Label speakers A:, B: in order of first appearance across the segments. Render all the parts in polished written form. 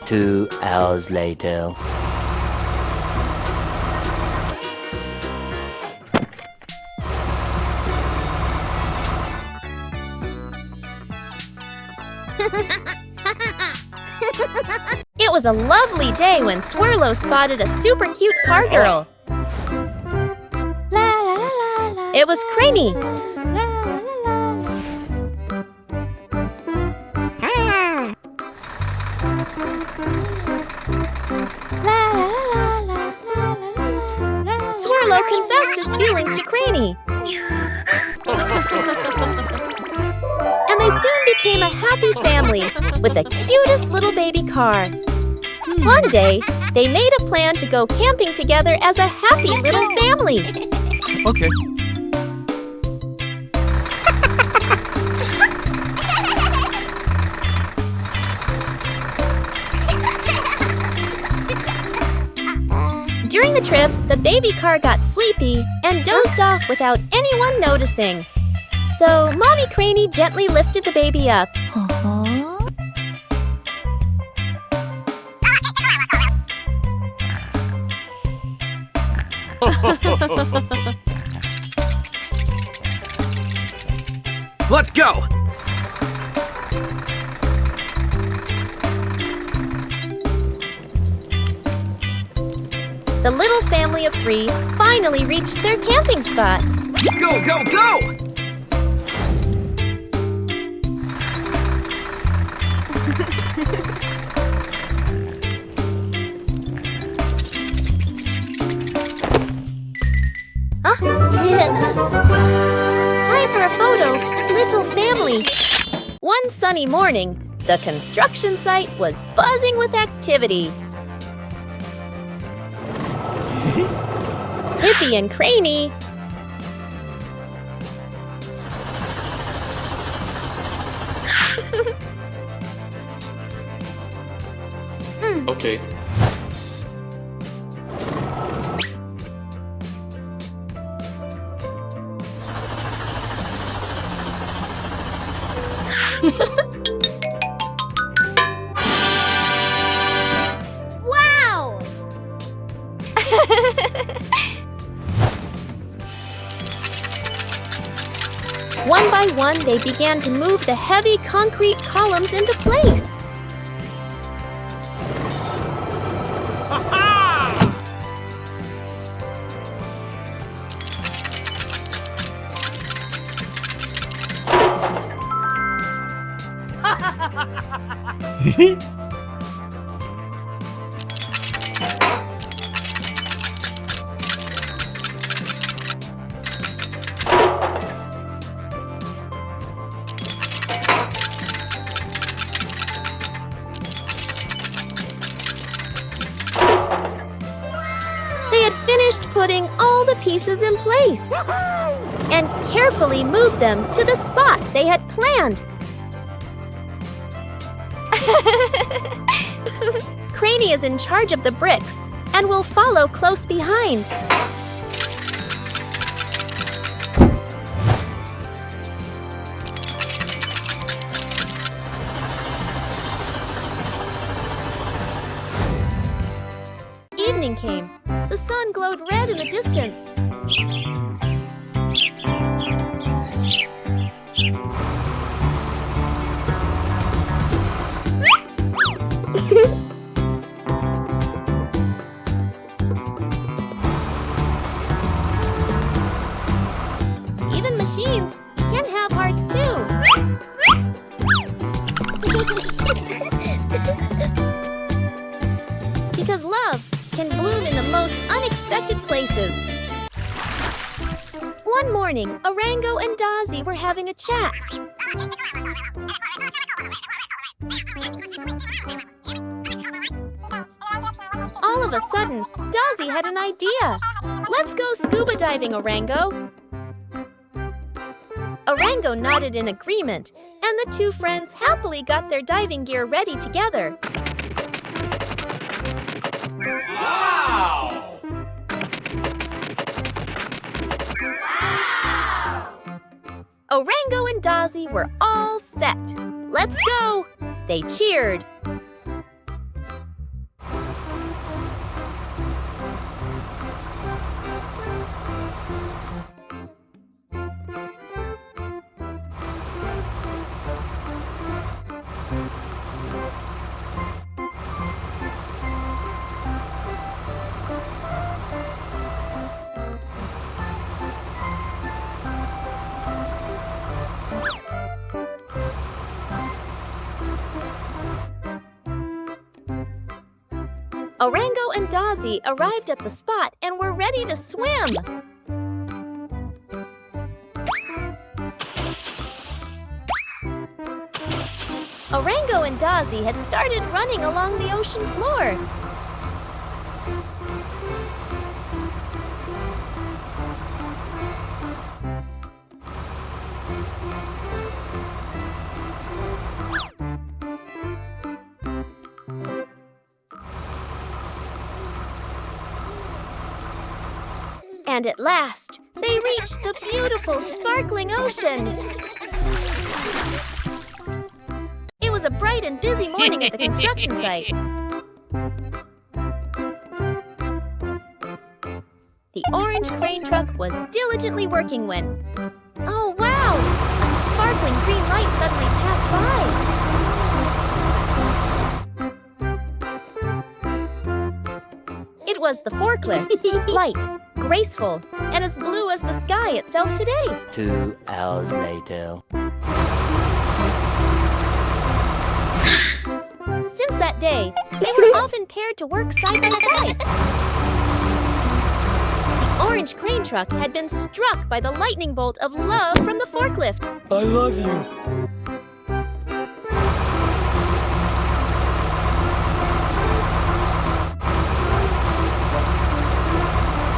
A: Two hours later.
B: It was a lovely day when Swirlo spotted a super cute car girl. It was Craney. Swirlo confessed his feelings to Craney. And they soon became a happy family with the cutest little baby car. One day, they made a plan to go camping together as a happy little family.
C: Okay.
B: During the trip, the baby car got sleepy and dozed off without anyone noticing. So, Mommy Craney gently lifted the baby up.
C: Let's go!
B: The little family of 3 finally reached their camping spot.
C: Go, go, go!
B: Time for a photo, little family. One sunny morning, the construction site was buzzing with activity. Tippy and Craney
C: Okay.
B: Wow! One by one, they began to move the heavy concrete columns into place. They had finished putting all the pieces in place and carefully moved them to the spot they had planned. Craney is in charge of the bricks, and we'll follow close behind. Evening came. The sun glowed red in the distance. Even machines can have hearts too. Because love can bloom in the most unexpected places. One morning, Orango and Dazzy were having a chat. All of a sudden, Dazzy had an idea. Let's go scuba diving, Orango. Orango nodded in agreement, and the two friends happily got their diving gear ready together.
D: Wow!
B: Orango and Dazzy were all set. Let's go! They cheered. Orango and Dazzy arrived at the spot and were ready to swim. Orango and Dazzy had started running along the ocean floor. And at last, they reached the beautiful, sparkling ocean. It was a bright and busy morning at the construction site. The orange crane truck was diligently working when... Oh, wow! A sparkling green light suddenly passed by. It was the forklift. Light, graceful, and as blue as the sky itself today.
A: 2 hours later.
B: Since that day, they were often paired to work side by side. The orange crane truck had been struck by the lightning bolt of love from the forklift.
C: I love you.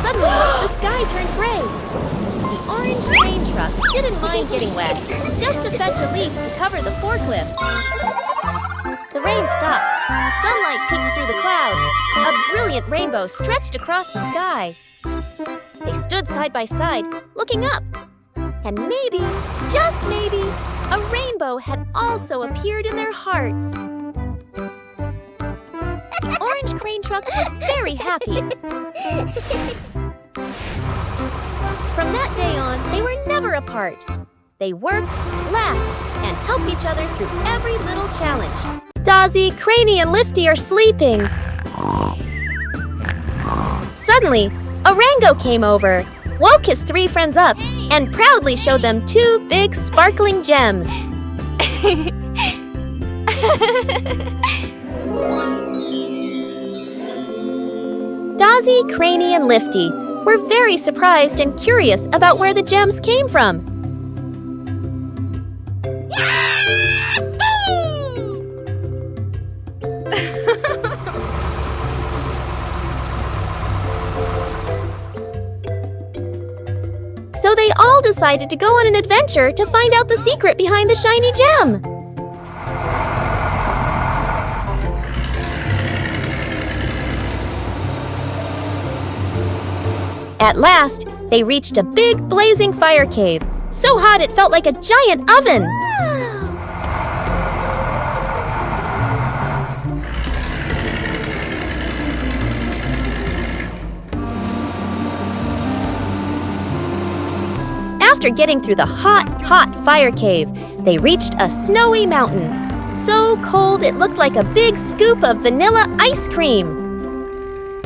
B: Suddenly, the sky turned gray. The orange crane truck didn't mind getting wet, just to fetch a leaf to cover the forklift. The rain stopped. Sunlight peeked through the clouds. A brilliant rainbow stretched across the sky. They stood side by side, looking up. And maybe, just maybe, a rainbow had also appeared in their hearts. The orange crane truck was very happy. From that day on, they were never apart. They worked, laughed, and helped each other through every little challenge. Dazzy, Craney, and Lifty are sleeping. Suddenly, Orango came over, woke his 3 friends up, and proudly showed them 2 big sparkling gems. Dazzy, Craney, and Lifty were very surprised and curious about where the gems came from. So they all decided to go on an adventure to find out the secret behind the shiny gem. At last, they reached a big blazing fire cave, so hot it felt like a giant oven. After getting through the hot, hot fire cave, they reached a snowy mountain, so cold it looked like a big scoop of vanilla ice cream.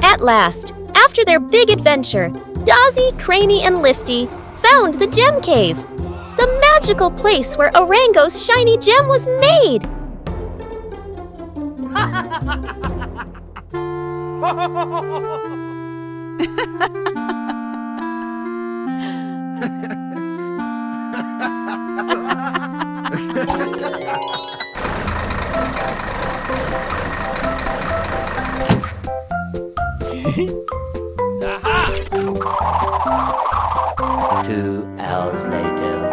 B: At last, after their big adventure, Dozzy, Craney, and Lifty found the gem cave, the magical place where Orango's shiny gem was made.
A: Aha! 2 hours later.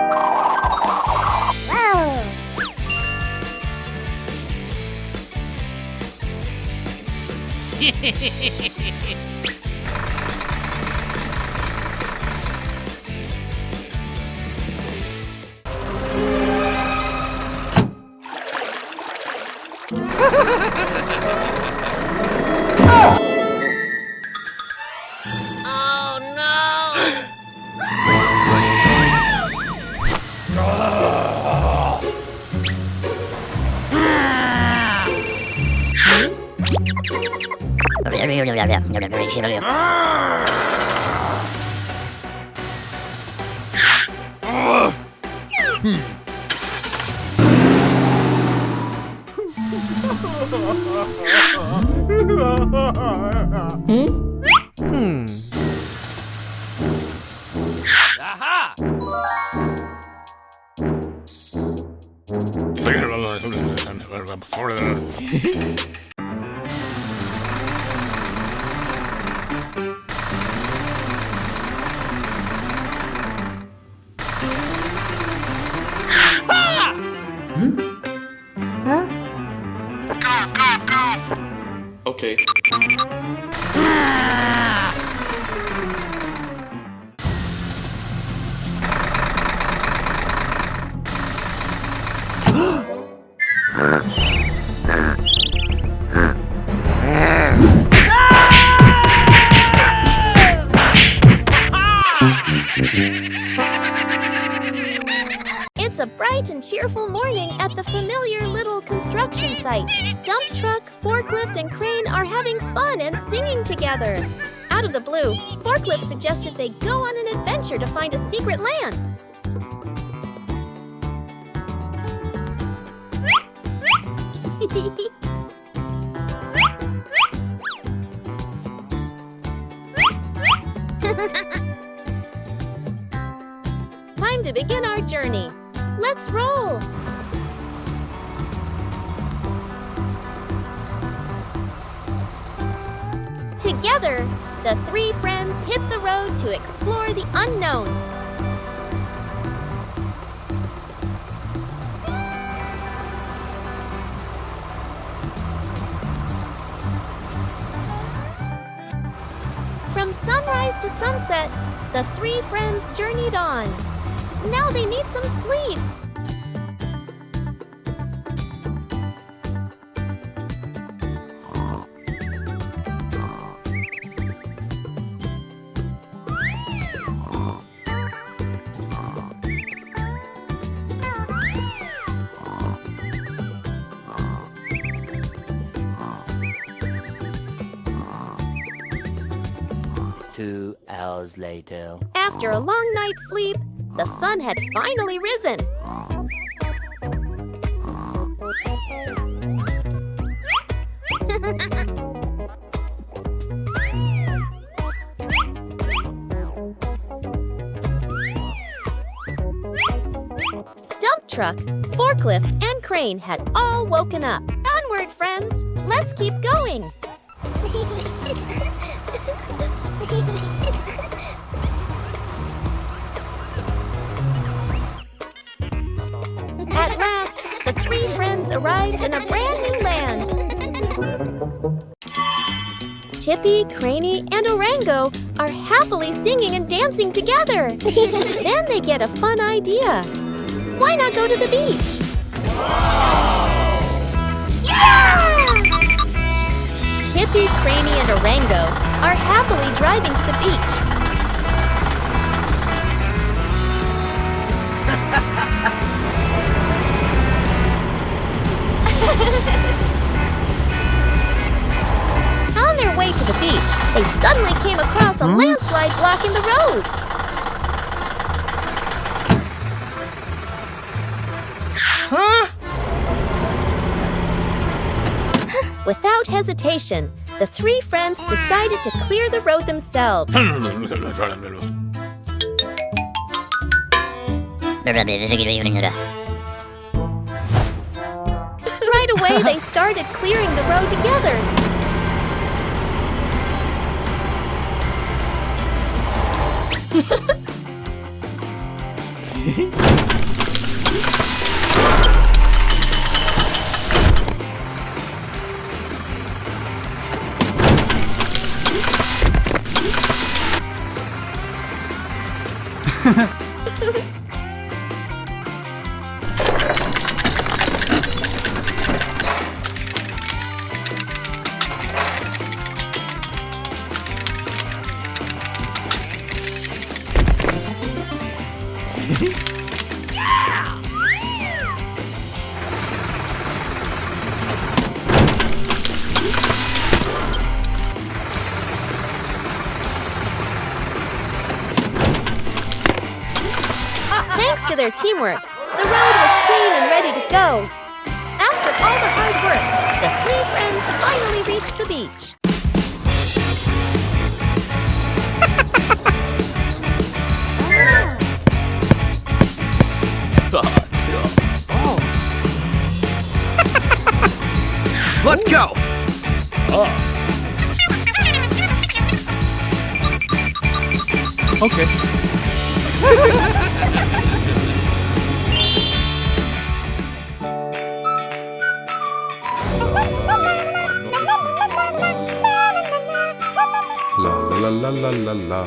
C: Okay.
B: It's a bright and cheerful morning at the familiar little construction site. Dump truck, forklift, and crane are having fun and singing together. Out of the blue, forklift suggested they go on an adventure to find a secret land. Time to begin our journey. Let's roll! Together, the three friends hit the road to explore the unknown. From sunrise to sunset, the three friends journeyed on. Now they need some sleep.
A: Two hours later.
B: After a long night's sleep, the sun had finally risen. Dump truck, forklift, and crane had all woken up. Onward, friends! Let's keep going! At last, the three friends arrived in a brand new land. Tippy, Craney, and Orango are happily singing and dancing together. Then they get a fun idea. Why not go to the beach? Yeah! Tippy, Craney, and Orango are happily driving to the beach. On their way to the beach, they suddenly came across a landslide blocking the road. Without hesitation, the three friends decided to clear the road themselves. Right away, they started clearing the road together. Thanks to their teamwork, the road was clean and ready to go. After all the hard work, the three friends finally reached the beach.
C: Let's go! Okay.
D: La la la la la.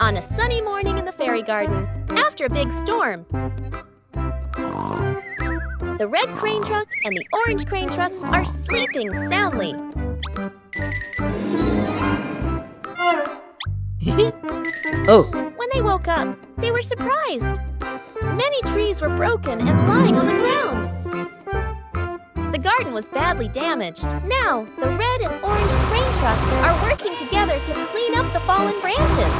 B: On a sunny morning in the fairy garden, after a big storm, the red crane truck and the orange crane truck are sleeping soundly. When they woke up, they were surprised. Many trees were broken and lying on the ground. The garden was badly damaged. Now, the red and orange crane trucks are working together to clean up the fallen branches.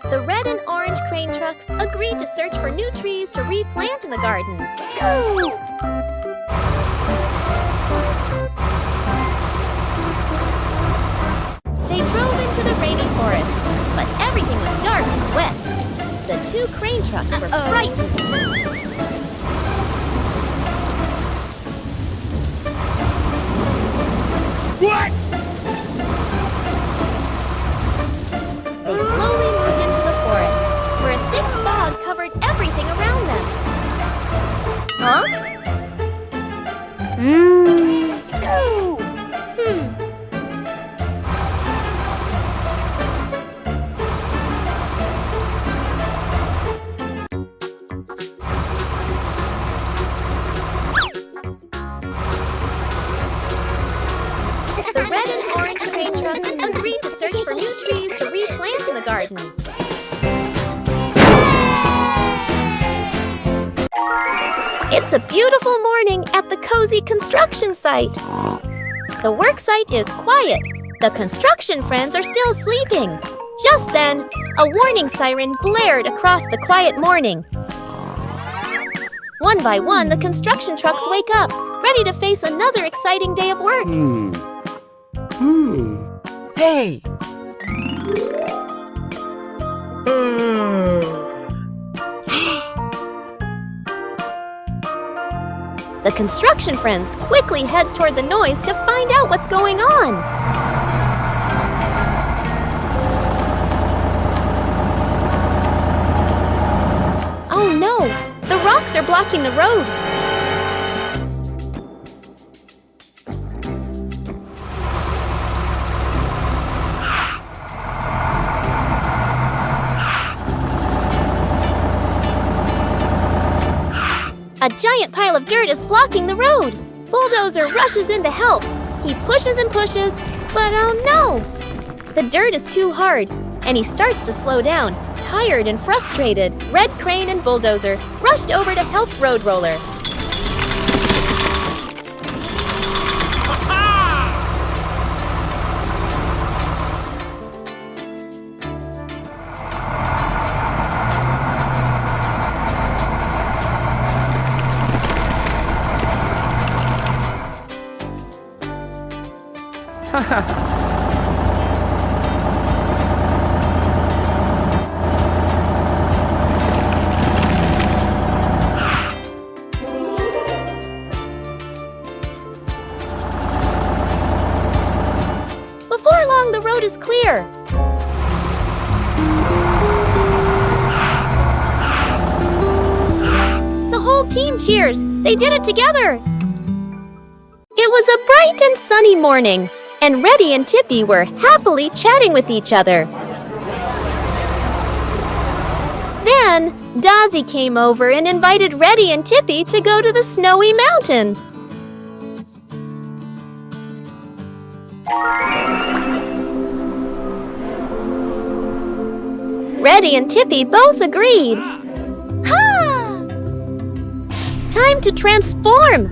B: The red and orange crane trucks agreed to search for new trees to replant in the garden. forest, but everything was dark and wet. The two crane trucks were frightened.
C: What?
B: They slowly moved into the forest, where a thick fog covered everything around them. Huh? The red and orange crane trucks agreed to search for new trees to replant in the garden. It's a beautiful morning at the cozy construction site. The work site is quiet. The construction friends are still sleeping. Just then, a warning siren blared across the quiet morning. One by one, the construction trucks wake up, ready to face another exciting day of work.
C: Hey!
B: The construction friends quickly head toward the noise to find out what's going on. Oh no! The rocks are blocking the road. A giant pile of dirt is blocking the road. Bulldozer rushes in to help. He pushes and pushes, but oh no! The dirt is too hard, and he starts to slow down, tired and frustrated. Red Crane and Bulldozer rushed over to help Road Roller. Before long, the road is clear. The whole team cheers. They did it together. It was a bright and sunny morning, and Reddy and Tippy were happily chatting with each other. Then, Dazzy came over and invited Reddy and Tippy to go to the snowy mountain. Reddy and Tippy both agreed. Ha! Time to transform!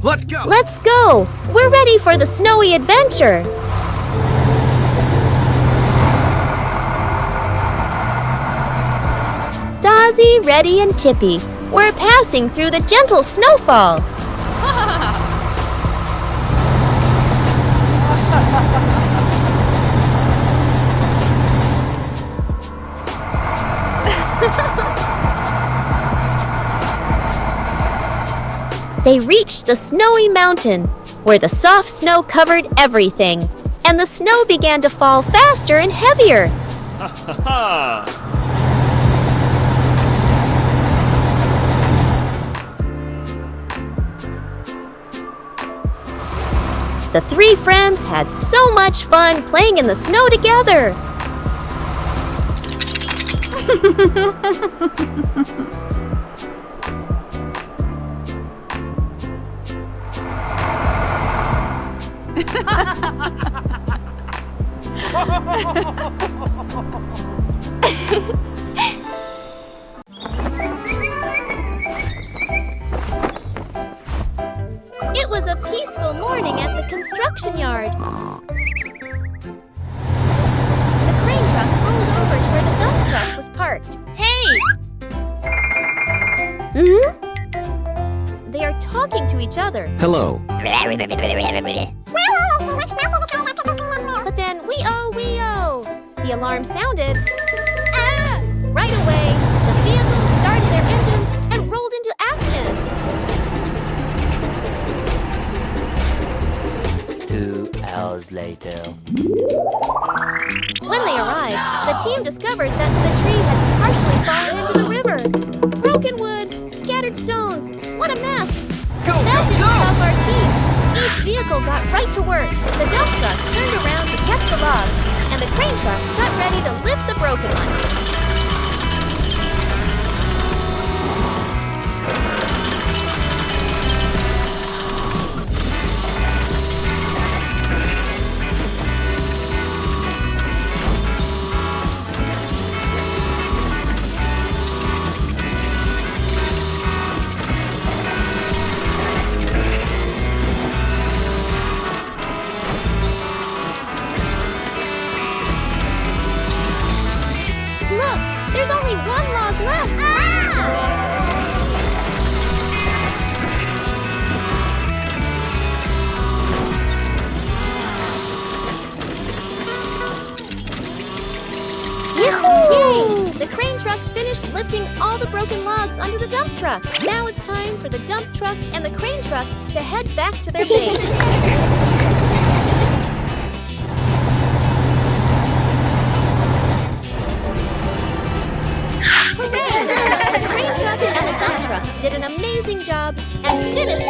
C: Let's go!
B: Let's go! We're ready for the snowy adventure! Dazzy, Reddy, and Tippy were passing through the gentle snowfall. They reached the snowy mountain, where the soft snow covered everything, and the snow began to fall faster and heavier. The three friends had so much fun playing in the snow together. construction yard. The crane truck rolled over to where the dump truck was parked. Hey! They are talking to each other.
E: Hello.
B: But then, wee-oh! The alarm sounded. Right away, the vehicles started their engines and rolled into action.
A: 2 hours later.
B: When they arrived, the team discovered that the tree had partially fallen into the river. Broken wood, scattered stones. What a mess! That didn't stop our team. Each vehicle got right to work. The dump truck turned around to catch the logs, and the crane truck got ready to lift the broken ones. Look, there's only one log left. Yay! The crane truck finished lifting all the broken logs onto the dump truck. Now it's time for the dump truck and the crane truck to head back to their base. Hooray! The crane truck and the dump truck did an amazing job and finished